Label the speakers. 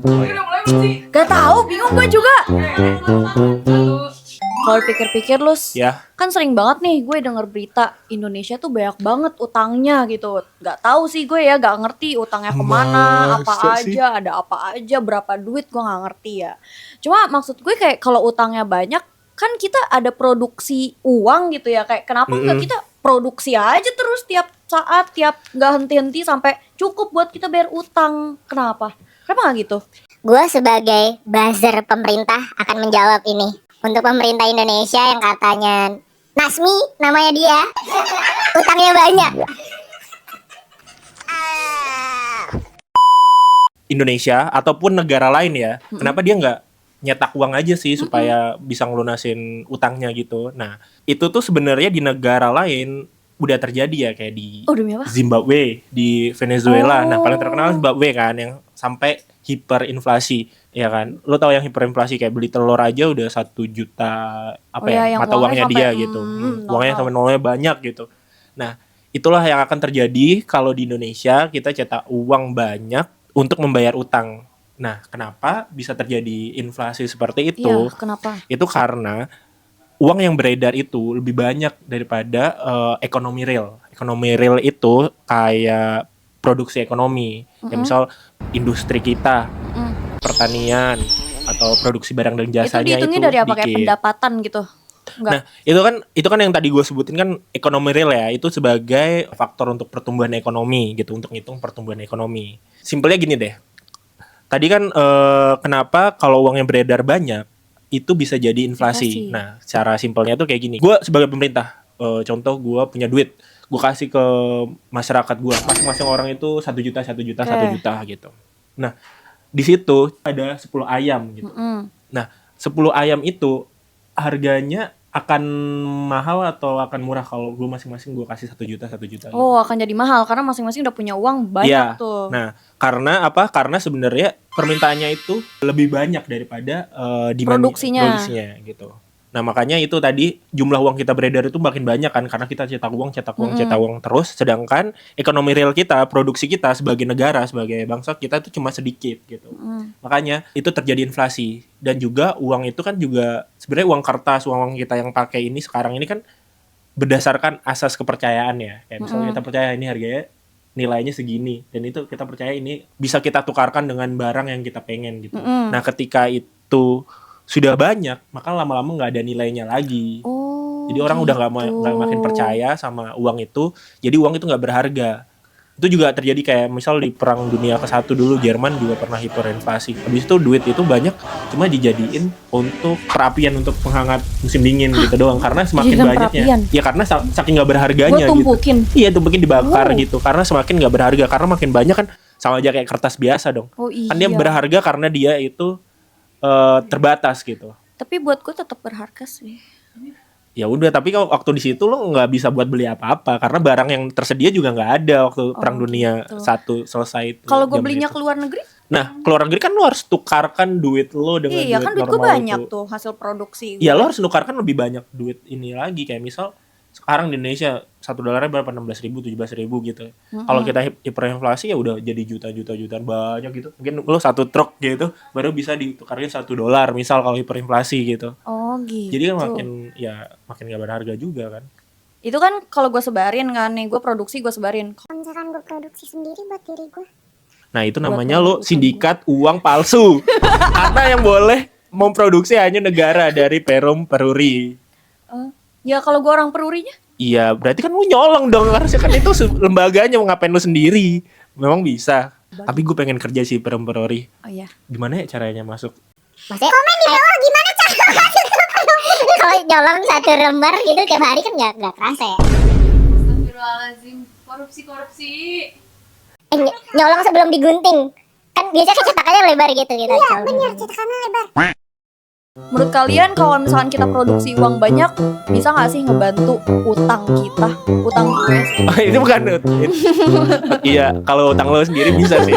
Speaker 1: Udah mulai belum sih?
Speaker 2: Gak tahu, bingung gue juga.
Speaker 1: Satu.
Speaker 2: Kalau pikir-pikir Lus,
Speaker 3: Ya,
Speaker 2: kan sering banget nih gue denger berita Indonesia tuh banyak banget utangnya gitu. Gak tahu sih gue ya, gak ngerti utangnya kemana, apa
Speaker 3: Masa sih?
Speaker 2: aja, ada apa aja, berapa duit gue gak ngerti ya. Cuma maksud gue kayak kalau utangnya banyak, kan kita ada produksi uang gitu ya. Kayak kenapa nggak kita produksi aja terus tiap saat, tiap nggak henti-henti sampai cukup buat kita bayar utang. Kenapa? Kenapa nggak gitu?
Speaker 4: Gue sebagai buzzer pemerintah akan menjawab ini. Untuk pemerintah Indonesia yang katanya Nasmi namanya dia, utangnya banyak.
Speaker 3: Indonesia ataupun negara lain ya, kenapa dia nggak nyetak uang aja sih supaya bisa ngelunasin utangnya gitu. Nah, itu tuh sebenarnya di negara lain udah terjadi ya, kayak di
Speaker 2: Oh demi apa?
Speaker 3: Zimbabwe, di Venezuela. Nah,
Speaker 2: Oh.
Speaker 3: paling terkenal Zimbabwe kan yang sampai hiperinflasi, ya kan. Lo tau yang hiperinflasi kayak beli telur aja udah 1 juta apa
Speaker 2: Oh
Speaker 3: ya,
Speaker 2: ya, yang
Speaker 3: mata uangnya
Speaker 2: uangnya
Speaker 3: dia
Speaker 2: sampai,
Speaker 3: gitu.
Speaker 2: nol
Speaker 3: Uangnya sampai nolnya banyak gitu. Nah, itulah yang akan terjadi kalau di Indonesia kita cetak uang banyak untuk membayar utang. Nah, kenapa bisa terjadi inflasi seperti itu?
Speaker 2: Iya, kenapa?
Speaker 3: Itu karena uang yang beredar itu lebih banyak daripada ekonomi real. Ekonomi real itu kayak produksi ekonomi. Ya misal industri kita, pertanian atau produksi barang dan
Speaker 2: Itu
Speaker 3: jasanya itu,
Speaker 2: dihitungnya dari apa? Kayak
Speaker 3: dikit.
Speaker 2: pendapatan gitu? Enggak.
Speaker 3: Nah, itu kan yang tadi gue sebutin kan ekonomi real ya, itu sebagai faktor untuk pertumbuhan ekonomi gitu, untuk ngitung pertumbuhan ekonomi. Simpelnya gini deh. Tadi kan kenapa kalau uang yang beredar banyak itu bisa jadi inflasi.
Speaker 2: Inflasi.
Speaker 3: Nah, cara simpelnya tuh kayak gini. Gue sebagai pemerintah, contoh gue punya duit, gue kasih ke masyarakat gue. Masing-masing orang itu 1 juta, 1 juta, 1 juta gitu. Nah, di situ ada 10 ayam gitu. Nah, 10 ayam itu harganya akan mahal atau akan murah kalau gue masing-masing gue kasih 1 juta, 1 juta gitu.
Speaker 2: Oh, akan jadi mahal karena masing-masing udah punya uang banyak
Speaker 3: Iya.
Speaker 2: tuh.
Speaker 3: Nah, karena apa? Karena sebenarnya permintaannya itu lebih banyak daripada
Speaker 2: Produksinya.
Speaker 3: gitu. Nah, makanya itu tadi jumlah uang kita beredar itu makin banyak kan karena kita cetak uang terus, sedangkan ekonomi real kita, produksi kita sebagai negara, sebagai bangsa kita itu cuma sedikit gitu. Makanya itu terjadi inflasi, dan juga uang itu kan juga sebenarnya uang kertas, uang kita yang pakai ini sekarang ini kan berdasarkan asas kepercayaan ya. Kayak misalnya kita percaya ini harganya nilainya segini, dan itu kita percaya ini bisa kita tukarkan dengan barang yang kita pengen gitu. Nah, ketika itu sudah banyak, maka lama-lama nggak ada nilainya lagi.
Speaker 2: Oh,
Speaker 3: Jadi orang udah nggak makin percaya sama uang itu, jadi uang itu nggak berharga. Itu juga terjadi kayak misal di Perang Dunia ke-1 dulu, Jerman juga pernah hiperinflasi. Habis itu duit itu banyak cuma dijadiin untuk perapian, untuk penghangat musim dingin gitu doang, karena semakin
Speaker 2: Dijadikan
Speaker 3: banyaknya.
Speaker 2: perapian?
Speaker 3: Ya karena saking nggak berharganya
Speaker 2: Buat tumpukin?
Speaker 3: gitu. Iya, tumpukin dibakar
Speaker 2: Oh.
Speaker 3: gitu, karena semakin nggak berharga, karena makin banyak kan sama aja kayak kertas biasa dong.
Speaker 2: Oh iya.
Speaker 3: Kan dia berharga karena dia itu terbatas gitu.
Speaker 2: Tapi buat gue tetap berharga sih.
Speaker 3: Ya udah, tapi kalau waktu di situ lo nggak bisa buat beli apa-apa karena barang yang tersedia juga nggak ada waktu Perang Dunia
Speaker 2: gitu.
Speaker 3: 1 selesai itu.
Speaker 2: Kalau gue
Speaker 3: zaman
Speaker 2: belinya
Speaker 3: itu.
Speaker 2: ke luar negeri,
Speaker 3: Nah, ke luar negeri kan lo harus tukarkan duit lo dengan
Speaker 2: iya
Speaker 3: duit
Speaker 2: kan duit gue
Speaker 3: normal
Speaker 2: banyak
Speaker 3: itu.
Speaker 2: tuh hasil produksi.
Speaker 3: Ya lo harus nukarkan lebih banyak duit ini lagi, kayak misal sekarang di Indonesia $1 berapa, 16.000, 17.000 gitu. Kalau kita hiperinflasi ya udah jadi jutaan banyak gitu. Mungkin lo 1 truk gitu baru bisa ditukarin $1 misal kalau hiperinflasi gitu.
Speaker 2: Oh gitu.
Speaker 3: Jadi kan makin gak berharga juga kan.
Speaker 2: Itu kan kalau gue sebarin kan nih, gue produksi gue sebarin.
Speaker 4: Kalau misalkan gue produksi sendiri buat diri gue,
Speaker 3: Nah, itu namanya lo sindikat uang palsu. Karena yang boleh memproduksi hanya negara dari Perum Peruri.
Speaker 2: Ya kalau gue orang perurinya,
Speaker 3: Iya, berarti kan lu nyolong dong. Harusnya kan itu lembaganya, mau ngapain lu sendiri. Memang bisa. Tapi gue pengen kerja sih Perum Peruri.
Speaker 2: oh iya.
Speaker 3: Gimana ya caranya masuk?
Speaker 4: maksudnya komen di bawah gimana cara masuk ke kalau nyolong 1 lembar gitu tiap hari kan nggak kerasa ya.
Speaker 1: Astagfirullahaladzim. Korupsi.
Speaker 4: Nyolong sebelum digunting kan biasanya kan cetakannya lebar gitu. Iya benar, cetakannya lebar.
Speaker 2: Menurut kalian kalau misalkan kita produksi uang banyak, bisa nggak sih ngebantu utang kita, utang gue?
Speaker 3: Itu bukan. Iya, kalau utang lo sendiri bisa sih.